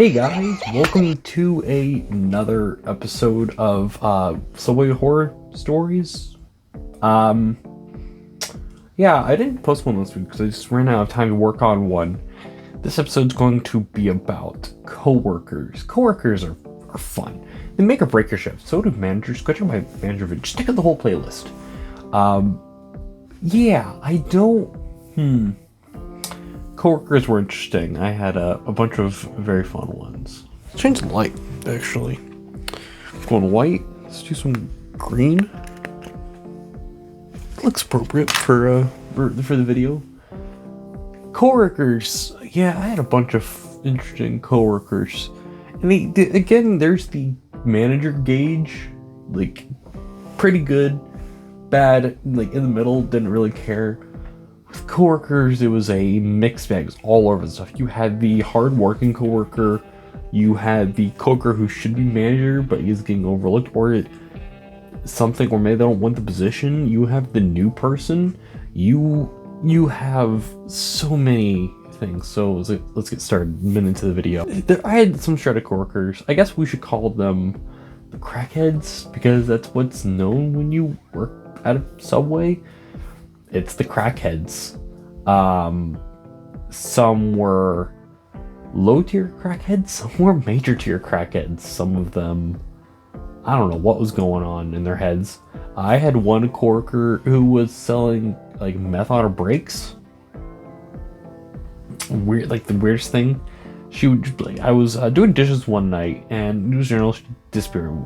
Hey guys, welcome to another episode of Subway Horror Stories. Yeah, I didn't post one this week because I just ran out of time to work on one. This episode's going to be about coworkers. Coworkers are fun. They make or break your shift. So do managers. Go check my manager video. Just check out the whole playlist. Yeah, I don't. Coworkers were interesting. I had a bunch of very fun ones. Let's change the light, actually. Going white. Let's do some green. Looks appropriate for the video. Coworkers. Yeah, I had a bunch of interesting coworkers. And again, there's the manager gauge. Like, pretty good. Bad, like in the middle, didn't really care. With coworkers, it was a mixed bag. It was all over the stuff. You had the hard-working coworker, you had the coworker who should be manager, but he's getting overlooked, or something, or maybe they don't want the position. You have the new person. You have so many things. So let's get started. A minute into the video. I had some shredded coworkers. I guess we should call them the crackheads, because that's what's known when you work at a Subway. It's the crackheads. Some were low-tier crackheads, some were major-tier crackheads. Some of them, I don't know what was going on in their heads. I had one coworker who was selling like meth on her breaks. Weird, like the weirdest thing. She would like, I was doing dishes one night, and news journal disappeared.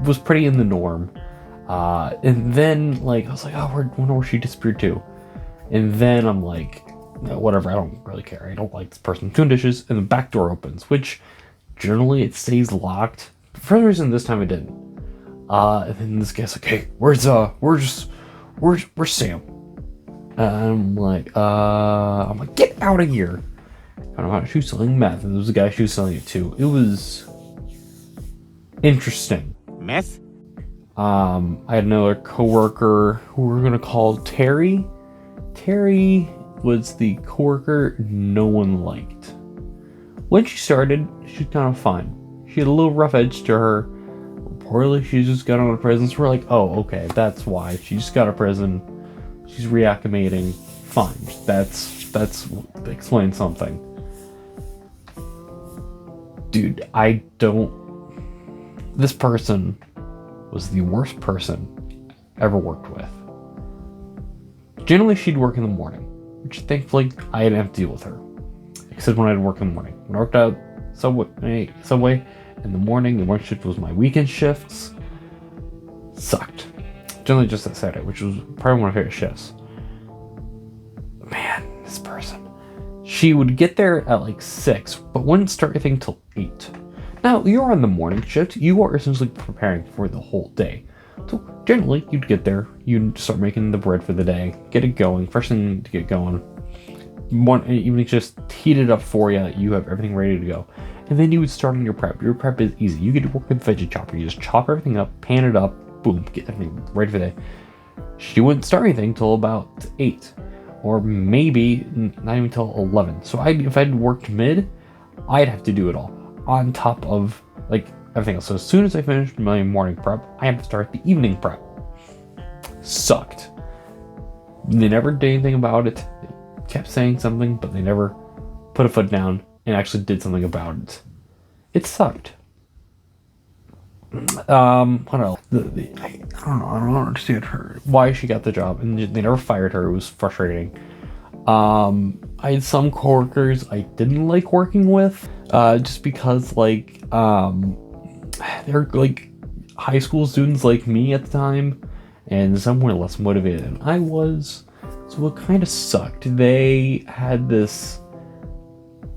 Was pretty in the norm. And then, like, I was like, oh, I wonder where she disappeared to. And then I'm like, no, whatever, I don't really care. I don't like this person doing dishes. And the back door opens, which generally it stays locked. For some reason, this time it didn't. And then this guy's like, hey, where's Sam? And I'm like, get out of here. I don't know how she was selling meth. And there was a guy she was selling it to. It was interesting. Meth? I had another coworker who we're gonna call Terry. Terry was the coworker no one liked. When she started, she was kind of fine. She had a little rough edge to her. Reportedly, she just got out of prison. So we're like, oh, okay, that's why. She just got out of prison. She's reacclimating. Fine. That's explains something. Dude, this person was the worst person I ever worked with. Generally, she'd work in the morning, which thankfully I didn't have to deal with her. Except when I'd work in the morning. When I worked out Subway in the morning shift was my weekend shifts. Sucked. Generally just that Saturday, which was probably one of my favorite shifts. Man, this person. She would get there at like 6, but wouldn't start anything till 8. Now, you're on the morning shift, you are essentially preparing for the whole day. So, generally, you'd get there, you'd start making the bread for the day, get it going, first thing to get going. Even just heat it up for you, you have everything ready to go. And then you would start on your prep. Your prep is easy. You get to work with veggie chopper, you just chop everything up, pan it up, boom, get everything ready for the day. She wouldn't start anything till about 8, or maybe not even till 11. So if I'd worked mid, I'd have to do it all. On top of like everything else. So as soon as I finished my morning prep, I had to start the evening prep. Sucked. They never did anything about it. They kept saying something, but they never put a foot down and actually did something about it. It sucked. What else? I don't know. I don't understand her. Why she got the job, and they never fired her. It was frustrating. I had some coworkers I didn't like working with, just because like they're like high school students like me at the time, and some were less motivated than I was, so it kind of sucked. They had this,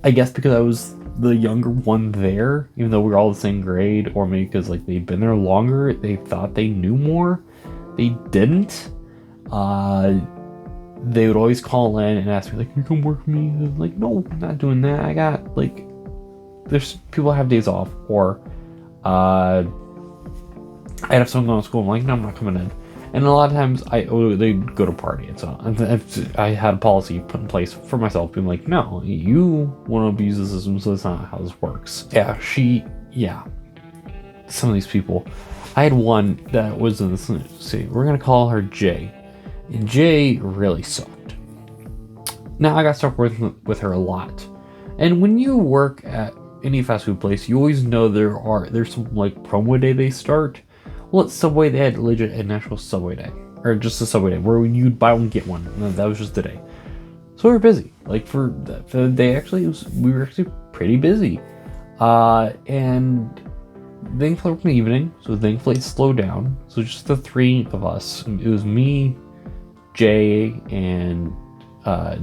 I guess because I was the younger one there, even though we were all the same grade, or maybe because like they'd been there longer, they thought they knew more. They didn't. They would always call in and ask me, like, you come work for me? And I'm like, no, I'm not doing that. I got, like, there's people that have days off. Or, I'd have someone going to school. I'm like, no, I'm not coming in. And a lot of times they'd go to party. And so I had a policy put in place for myself, being like, no, you want to abuse the system, so that's not how this works. Some of these people. I had one that was in this, see, we're going to call her Jay. And Jay really sucked. Now I got stuck working with her a lot. And when you work at any fast food place, you always know there's some like promo day they start. Well, at Subway, they had legit a national Subway day. Or just a Subway day, where you'd buy one, get one. And that was just the day. So we were busy. Like, for the day, actually, we were actually pretty busy. And thankfully, in the evening, so thankfully it slowed down. So just the three of us. It was me, Jay, and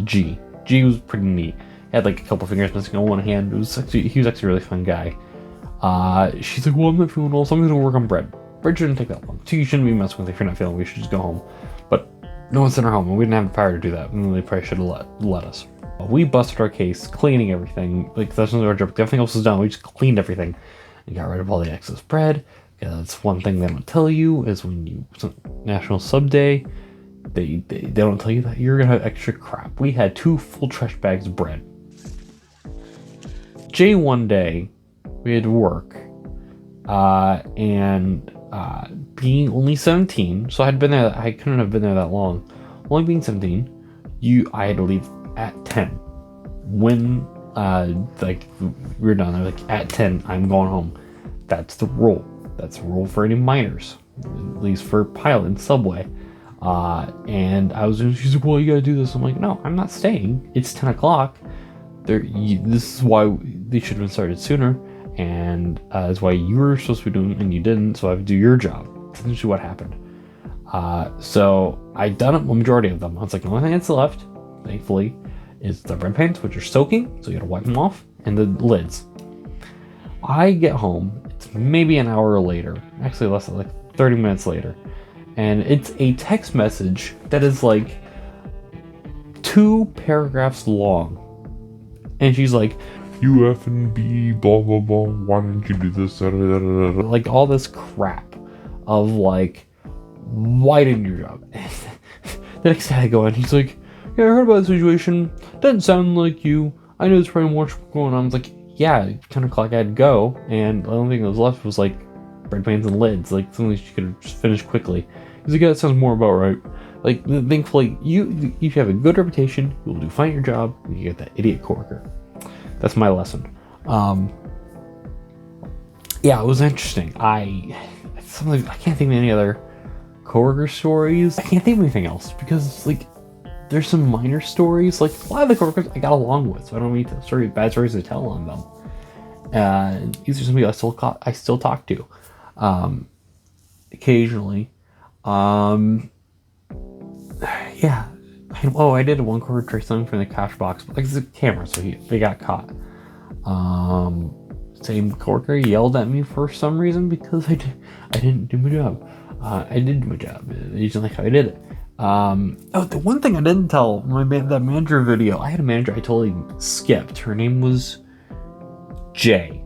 G. G was pretty neat. He had like a couple fingers missing on one hand. He was actually a really fun guy. She's like, well, I'm not feeling well, so I'm gonna work on bread. Bread shouldn't take that long. So you shouldn't be messing with it if you're not feeling. We should just go home. But no one sent her home, and we didn't have the power to do that. And they probably should have let us. We busted our case, cleaning everything. Like, that's not our job. Everything else was done. We just cleaned everything and got rid of all the excess bread. Yeah, that's one thing they don't tell you is when you National Sub Day, they don't tell you that you're gonna have extra crap. We had 2 full trash bags of bread. Jay, one day we had to work, and being only 17, so I couldn't have been there that long. Only being 17, I had to leave at 10. When like we were done, they're like, at 10, I'm going home. That's the rule. That's the rule for any minors, at least for pilot and Subway. And she's like, well, you gotta do this. I'm like, no, I'm not staying. It's 10 o'clock. This is why they should have been started sooner. And that's why you were supposed to be doing it and you didn't, so I have to do your job. That's essentially what happened. So I done it, the majority of them. I was like, the only thing that's left, thankfully, is the bread pans, which are soaking, so you gotta wipe them off, and the lids. I get home, it's maybe an hour later, actually less than like 30 minutes later, and it's a text message that is like 2 paragraphs long. And she's like, you effing be blah blah blah, why didn't you do this, da, da, da, da, da. Like all this crap of like, why didn't you do your job? The next day I go in, he's like, yeah, I heard about the situation, doesn't sound like you, I know there's probably more going on. I was like, yeah, 10 o'clock I had to go, and the only thing that was left was like bread pans and lids, like something she could have just finished quickly. He's like, yeah, that sounds more about right. Like, thankfully, you have a good reputation, you'll do fine at your job, and you get that idiot coworker. That's my lesson. Yeah, it was interesting. I can't think of any other coworker stories. I can't think of anything else because like there's some minor stories. Like a lot of the coworkers I got along with, so I don't need bad stories to tell on them. These are some people I still talk to, occasionally. Yeah. I did one coworker try something from the cash box, but like it's a camera, so they got caught. Same coworker yelled at me for some reason because I didn't do my job. I did do my job. They didn't like how I did it. The one thing I didn't tell that manager video, I had a manager I totally skipped. Her name was J.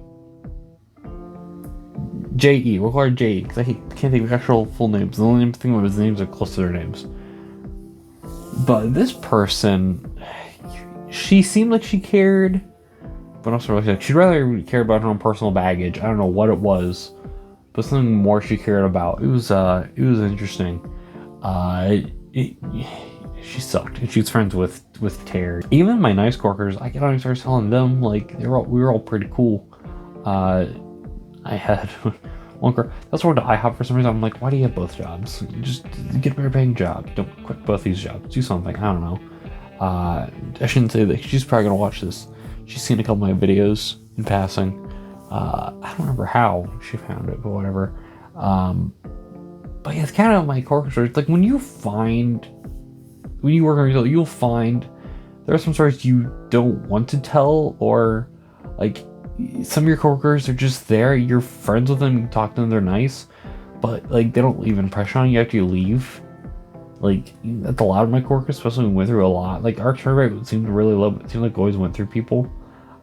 J.E. We'll call her J.E. because I can't think of actual full names. The only thing was the names are close to their names. But this person, she seemed like she cared, but also like she'd rather care about her own personal baggage. I don't know what it was, but something more she cared about. It was interesting. She sucked. And she was friends with Terry. Even my nice coworkers, I started telling them like we were all pretty cool. I had one girl that's worked at IHOP for some reason. I'm like, why do you have both jobs? Just get a better paying job. Don't quit both these jobs. Do something. I don't know. I shouldn't say that. She's probably gonna watch this. She's seen a couple of my videos in passing. I don't remember how she found it, but whatever. But yeah, it's kind of my coworker stories. Like when you work on yourself, you'll find there are some stories you don't want to tell, or like some of your coworkers are just there. You're friends with them, you talk to them, they're nice, but like they don't leave an impression on you after you leave. Like that's a lot of my coworkers, especially when we went through a lot. Like our turn rate seemed really low, but it seemed like always went through people.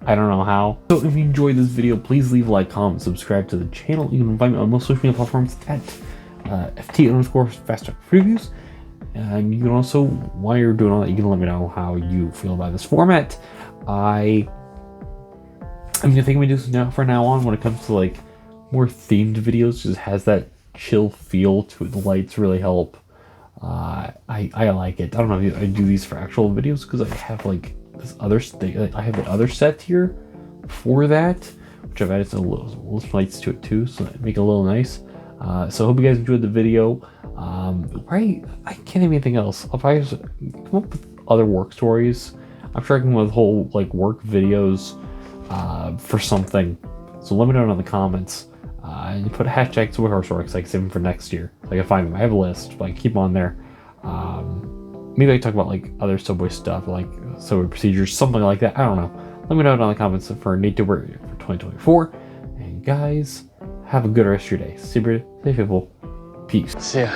I don't know how. So if you enjoyed this video, please leave a like, comment, subscribe to the channel. You can find me on most social media platforms at FT_fast talk previews. And you can also, while you're doing all that, you can let me know how you feel about this format. I'm gonna think we do this now from now on when it comes to like more themed videos. Just has that chill feel to it. The lights really help. I like it. I don't know if I do these for actual videos because I have like this other I have the other set here for that, which I've added some little lights to it too, so that make it a little nice. So I hope you guys enjoyed the video. I can't even anything else. I'll probably just come up with other work stories. I'm sure I can come up with whole like work videos for something. So let me know in the comments. And you put hashtag Coworkers so I can save them for next year. So I can find them. I have a list, but I keep them on there. Maybe I can talk about like other Subway stuff, like Subway procedures, something like that. I don't know. Let me know down in the comments for Nate_to_work for 2024. And guys, have a good rest of your day. Stay people. Peace. See ya.